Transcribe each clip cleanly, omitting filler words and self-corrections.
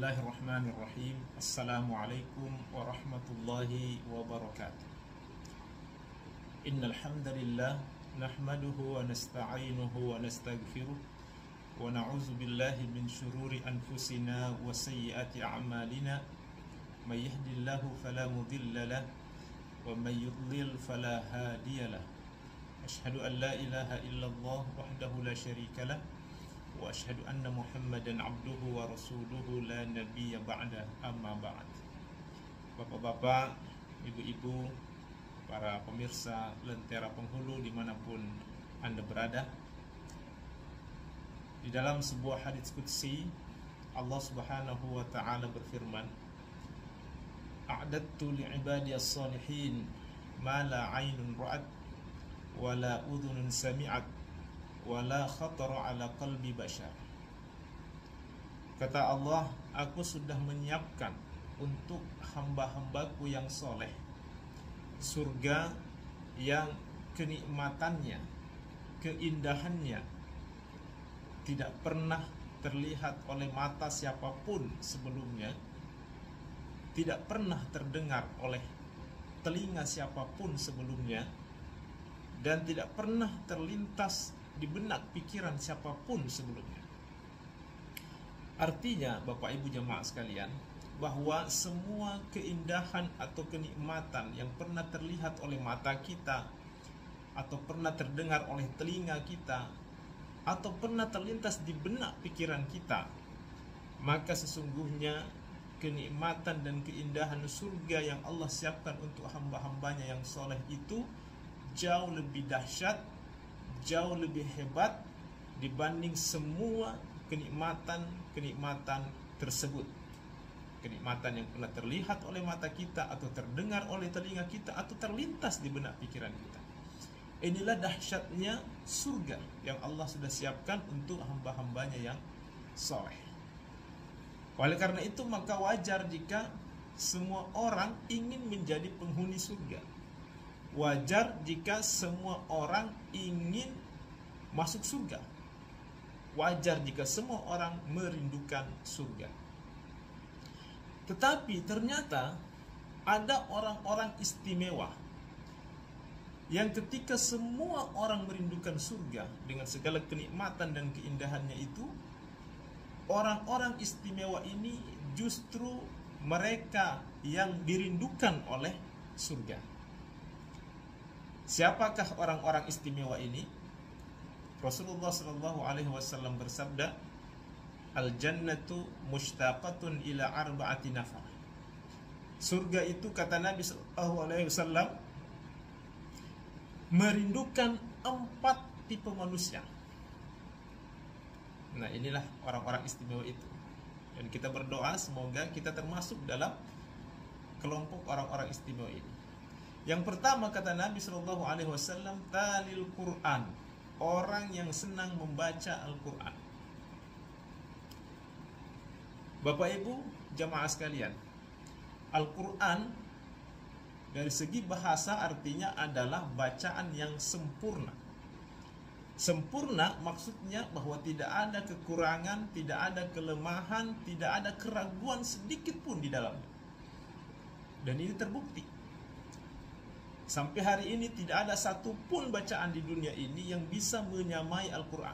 Bismillahirrahmanirrahim. Assalamualaikum warahmatullahi wabarakatuh. Innal hamdalillah nahmaduhu wa nasta'inuhu wa nastaghfiruh wa na'udzu billahi min shururi anfusina wa sayyiati a'malina. May yahdihillahu fala mudilla lahu wa may yudlil fala hadiya lahu. Asyhadu an la ilaha illallah wahdahu la syarika lahu wa asyhadu anna Muhammadan abduhu wa rasuluhu la nabiyya ba'da, amma ba'd. Bapak-bapak, ibu-ibu, para pemirsa Lentera Penghulu dimanapun Anda berada, di dalam sebuah hadits qudsi Allah subhanahu wa ta'ala berfirman, a'dadtu li'ibadiyas salihin ma la 'ainun ra'at wa la udhunun sami'at wala khatara ala qalbi bashar. Kata Allah, aku sudah menyiapkan untuk hamba-hambaku yang soleh surga yang kenikmatannya, keindahannya tidak pernah terlihat oleh mata siapapun sebelumnya, tidak pernah terdengar oleh telinga siapapun sebelumnya, dan tidak pernah terlintas di benak pikiran siapapun sebelumnya. Artinya, Bapak Ibu jemaah sekalian, bahwa semua keindahan atau kenikmatan yang pernah terlihat oleh mata kita, atau pernah terdengar oleh telinga kita, atau pernah terlintas di benak pikiran kita, maka sesungguhnya kenikmatan dan keindahan surga yang Allah siapkan untuk hamba-hambanya yang soleh itu jauh lebih dahsyat, jauh lebih hebat dibanding semua kenikmatan tersebut. Kenikmatan yang pernah terlihat oleh mata kita, atau terdengar oleh telinga kita, atau terlintas di benak pikiran kita. Inilah dahsyatnya surga yang Allah sudah siapkan untuk hamba-hambanya yang soleh. Oleh karena itu, maka wajar jika semua orang ingin menjadi penghuni surga. Wajar jika semua orang ingin masuk surga. Wajar jika semua orang merindukan surga. Tetapi ternyata ada orang-orang istimewa yang ketika semua orang merindukan surga dengan segala kenikmatan dan keindahannya itu, orang-orang istimewa ini justru mereka yang dirindukan oleh surga. Siapakah orang-orang istimewa ini? Rasulullah SAW bersabda, al-jannatu mushtaqatun ila arba'ati nafar. Surga itu, kata Nabi SAW, merindukan 4 tipe manusia. Nah, inilah orang-orang istimewa itu. Dan kita berdoa semoga kita termasuk dalam kelompok orang-orang istimewa ini. Yang pertama, kata Nabi SAW, talil Quran, orang yang senang membaca Al-Quran. Bapak Ibu jamaah sekalian, Al-Quran dari segi bahasa artinya adalah bacaan yang sempurna. Sempurna maksudnya bahwa tidak ada kekurangan, tidak ada kelemahan, tidak ada keraguan sedikit pun di dalamnya. Dan ini terbukti. Sampai hari ini tidak ada satupun bacaan di dunia ini yang bisa menyamai Al-Quran.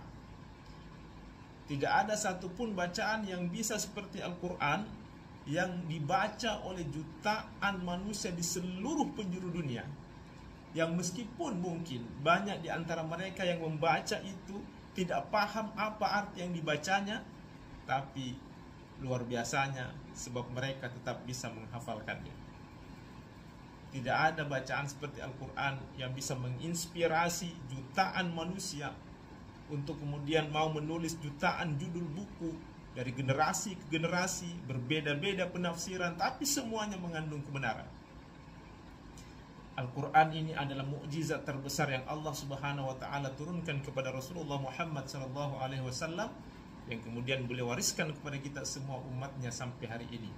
Tidak ada satupun bacaan yang bisa seperti Al-Quran yang dibaca oleh jutaan manusia di seluruh penjuru dunia, yang meskipun mungkin banyak di antara mereka yang membaca itu tidak paham apa arti yang dibacanya, tapi luar biasanya sebab mereka tetap bisa menghafalkannya. Tidak ada bacaan seperti Al-Quran yang bisa menginspirasi jutaan manusia untuk kemudian mau menulis jutaan judul buku dari generasi ke generasi, berbeda-beda penafsiran, tapi semuanya mengandung kebenaran. Al-Quran ini adalah mukjizat terbesar yang Allah Subhanahu wa ta'ala turunkan kepada Rasulullah Muhammad SAW, yang kemudian beliau wariskan kepada kita semua umatnya sampai hari ini.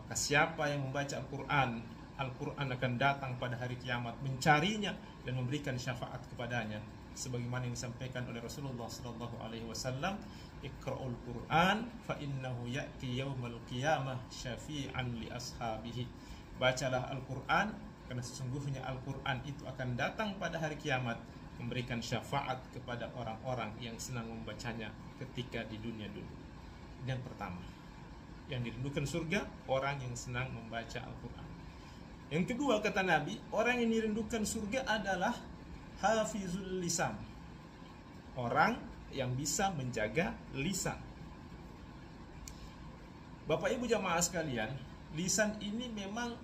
Maka siapa yang membaca Al-Quran, Al-Quran akan datang pada hari kiamat mencarinya dan memberikan syafaat kepadanya. sebagaimana yang disampaikan oleh Rasulullah sallallahu alaihi wasallam, "Iqra'ul Qur'an fa innahu ya'ti yaumal qiyamah syafi'an li ashabihi." Bacalah Al-Qur'an karena sesungguhnya Al-Qur'an itu akan datang pada hari kiamat memberikan syafaat kepada orang-orang yang senang membacanya ketika di dunia dulu. Yang pertama, yang dirindukan surga orang yang senang membaca Al-Qur'an. Yang kedua, kata Nabi, orang yang dirindukan surga adalah hafizul lisan, orang yang bisa menjaga lisan. Bapak Ibu jamaah sekalian, lisan ini memang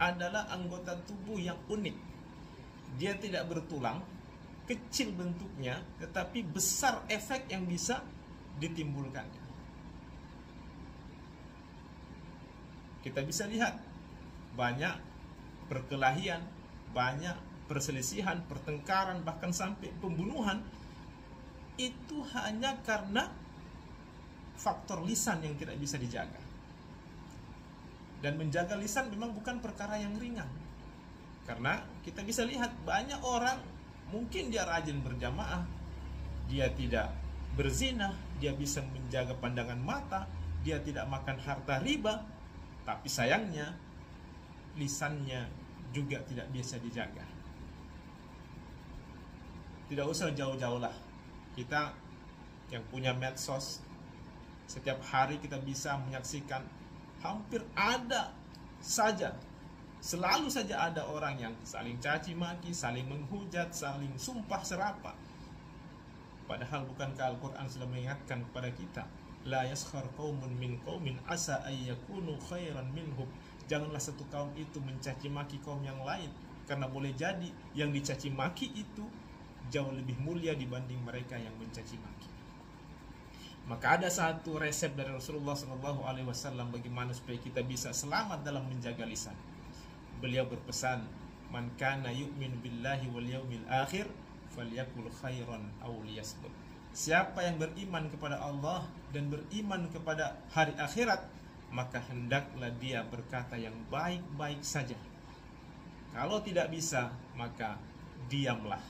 adalah anggota tubuh yang unik. Dia tidak bertulang, kecil bentuknya, tetapi besar efek yang bisa ditimbulkannya. Kita bisa lihat banyak perkelahian, banyak perselisihan, pertengkaran, bahkan sampai pembunuhan, itu hanya karena faktor lisan yang tidak bisa dijaga. Dan menjaga lisan memang bukan perkara yang ringan, karena kita bisa lihat banyak orang, mungkin dia rajin berjamaah, dia tidak berzina, dia bisa menjaga pandangan mata, dia tidak makan harta riba, tapi sayangnya lisannya juga tidak bisa dijaga. Tidak usah jauh-jauh lah, kita yang punya medsos, setiap hari kita bisa menyaksikan hampir ada saja, selalu saja ada orang yang saling caci maki, saling menghujat, saling sumpah serapah. Padahal bukankah Al-Quran sudah mengingatkan kepada kita, la yaskhar qaumun min qaumin asa ay yakunu khairan minhum. Janganlah satu kaum itu mencaci maki kaum yang lain, karena boleh jadi yang dicaci maki itu jauh lebih mulia dibanding mereka yang mencaci maki. Maka ada satu resep dari Rasulullah SAW bagaimana supaya kita bisa selamat dalam menjaga lisan. Beliau berpesan, "Man kana yu'min billahi wal yaumil akhir falyakul khairan aw liyasmut." Siapa yang beriman kepada Allah dan beriman kepada hari akhirat, maka hendaklah dia berkata yang baik-baik saja. Kalau tidak bisa, maka diamlah.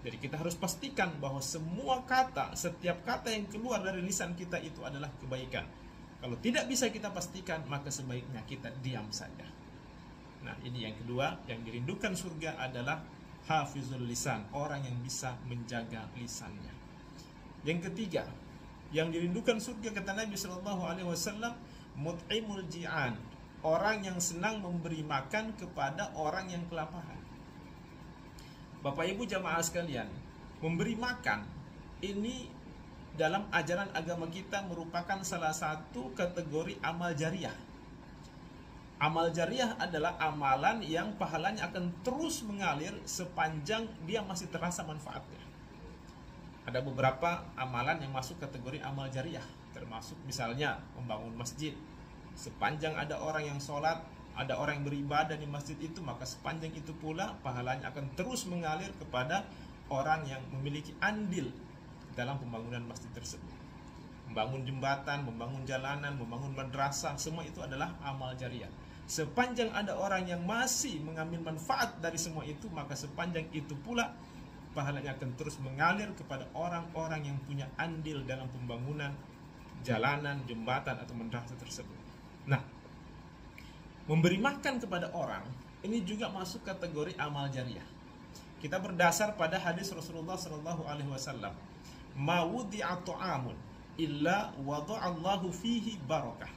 Jadi kita harus pastikan bahwa semua kata, setiap kata yang keluar dari lisan kita itu adalah kebaikan. Kalau tidak bisa kita pastikan, maka sebaiknya kita diam saja. Nah, ini yang kedua, yang dirindukan surga adalah hafizul lisan, orang yang bisa menjaga lisannya. Yang ketiga, yang dirindukan surga kata Nabi SAW, mut'imul ji'an, orang yang senang memberi makan kepada orang yang kelaparan. Bapak Ibu jamaah sekalian, memberi makan ini dalam ajaran agama kita merupakan salah satu kategori amal jariah. Amal jariah adalah amalan yang pahalanya akan terus mengalir sepanjang dia masih terasa manfaatnya. Ada beberapa amalan yang masuk kategori amal jariah, termasuk misalnya membangun masjid. Sepanjang ada orang yang sholat, ada orang yang beribadah di masjid itu, maka sepanjang itu pula pahalanya akan terus mengalir kepada orang yang memiliki andil dalam pembangunan masjid tersebut. Membangun jembatan, membangun jalanan, membangun madrasah, semua itu adalah amal jariah. Sepanjang ada orang yang masih mengambil manfaat dari semua itu, maka sepanjang itu pula pahalanya akan terus mengalir kepada orang-orang yang punya andil dalam pembangunan jalanan, jembatan, atau madrasah tersebut. Nah, memberi makan kepada orang ini juga masuk kategori amal jariah. Kita berdasar pada hadis Rasulullah SAW, "Ma wudi'a ta'amun illa wada'allahu fihi barakah."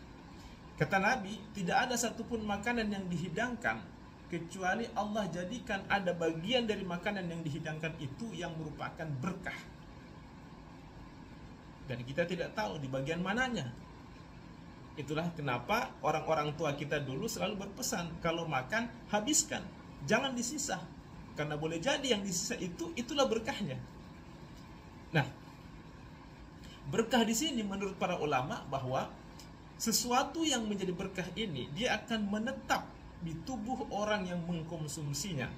Kata Nabi, tidak ada satupun makanan yang dihidangkan kecuali Allah jadikan ada bagian dari makanan yang dihidangkan itu yang merupakan berkah. Dan kita tidak tahu di bagian mananya. Itulah kenapa orang-orang tua kita dulu selalu berpesan, kalau makan habiskan, jangan disisa, karena boleh jadi yang disisa itu itulah berkahnya. Nah, berkah di sini menurut para ulama bahwa sesuatu yang menjadi berkah ini dia akan menetap di tubuh orang yang mengkonsumsinya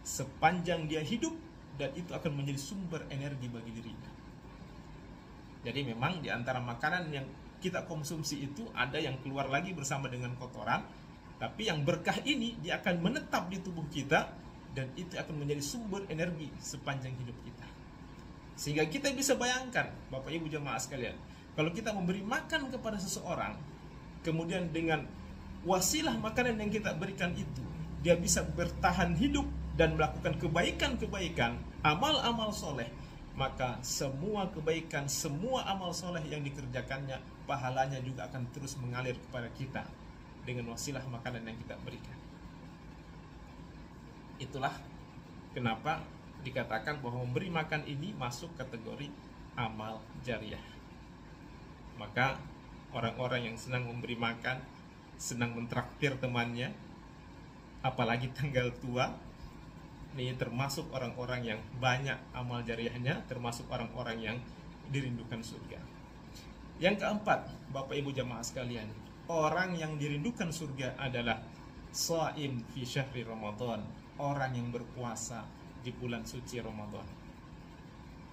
sepanjang dia hidup, dan itu akan menjadi sumber energi bagi dirinya. Jadi memang di antara makanan yang kita konsumsi itu ada yang keluar lagi bersama dengan kotoran, tapi yang berkah ini dia akan menetap di tubuh kita dan itu akan menjadi sumber energi sepanjang hidup kita. Sehingga kita bisa bayangkan, Bapak Ibu jemaah sekalian, kalau kita memberi makan kepada seseorang, kemudian dengan wasilah makanan yang kita berikan itu, dia bisa bertahan hidup dan melakukan kebaikan-kebaikan, amal-amal soleh, maka semua kebaikan, semua amal soleh yang dikerjakannya, pahalanya juga akan terus mengalir kepada kita dengan wasilah makanan yang kita berikan. Itulah kenapa dikatakan bahwa memberi makan ini masuk kategori amal jariah. Maka orang-orang yang senang memberi makan, senang mentraktir temannya, apalagi tanggal tua, ini termasuk orang-orang yang banyak amal jariahnya, termasuk orang-orang yang dirindukan surga. Yang keempat, Bapak Ibu jamaah sekalian, orang yang dirindukan surga adalah shaim fi syahri Ramadan, orang yang berpuasa di bulan suci Ramadan.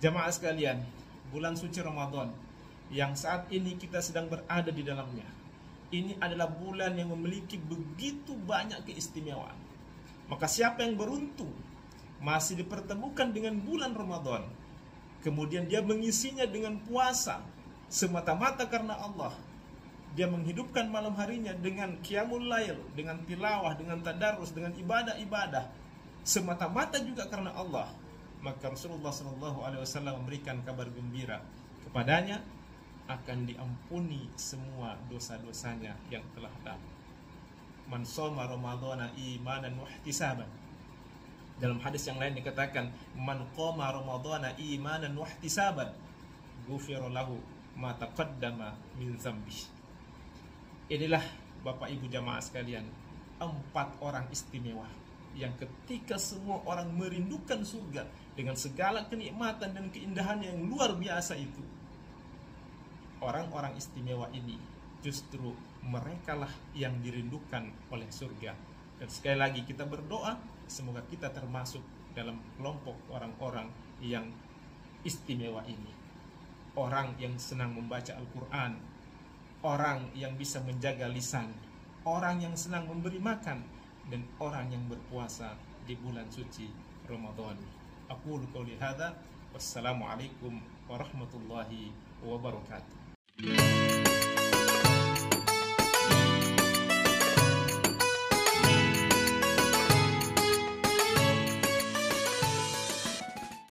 Jamaah sekalian, bulan suci Ramadan yang saat ini kita sedang berada di dalamnya, ini adalah bulan yang memiliki begitu banyak keistimewaan. Maka siapa yang beruntung masih dipertemukan dengan bulan Ramadan, kemudian dia mengisinya dengan puasa semata-mata karena Allah, dia menghidupkan malam harinya dengan qiyamul lail, dengan tilawah, dengan tadarus, dengan ibadah-ibadah semata-mata juga karena Allah, maka Rasulullah SAW memberikan kabar gembira kepadanya, akan diampuni semua dosa-dosanya yang telah lalu. Man shoma ramadhana imanan wa ihtisaban. Dalam hadis yang lain dikatakan, man qama ramadhana imanan wa ihtisaban, ghufira lahu ma taqaddama min dzambi. Inilah Bapak Ibu jamaah sekalian, 4 orang istimewa yang ketika semua orang merindukan surga dengan segala kenikmatan dan keindahan yang luar biasa itu, orang-orang istimewa ini justru merekalah yang dirindukan oleh surga. Dan sekali lagi kita berdoa, semoga kita termasuk dalam kelompok orang-orang yang istimewa ini. Orang yang senang membaca Al-Quran, orang yang bisa menjaga lisan, orang yang senang memberi makan, dan orang yang berpuasa di bulan suci Ramadan. Aqulu qouli hadza, wassalamualaikum warahmatullahi wabarakatuh.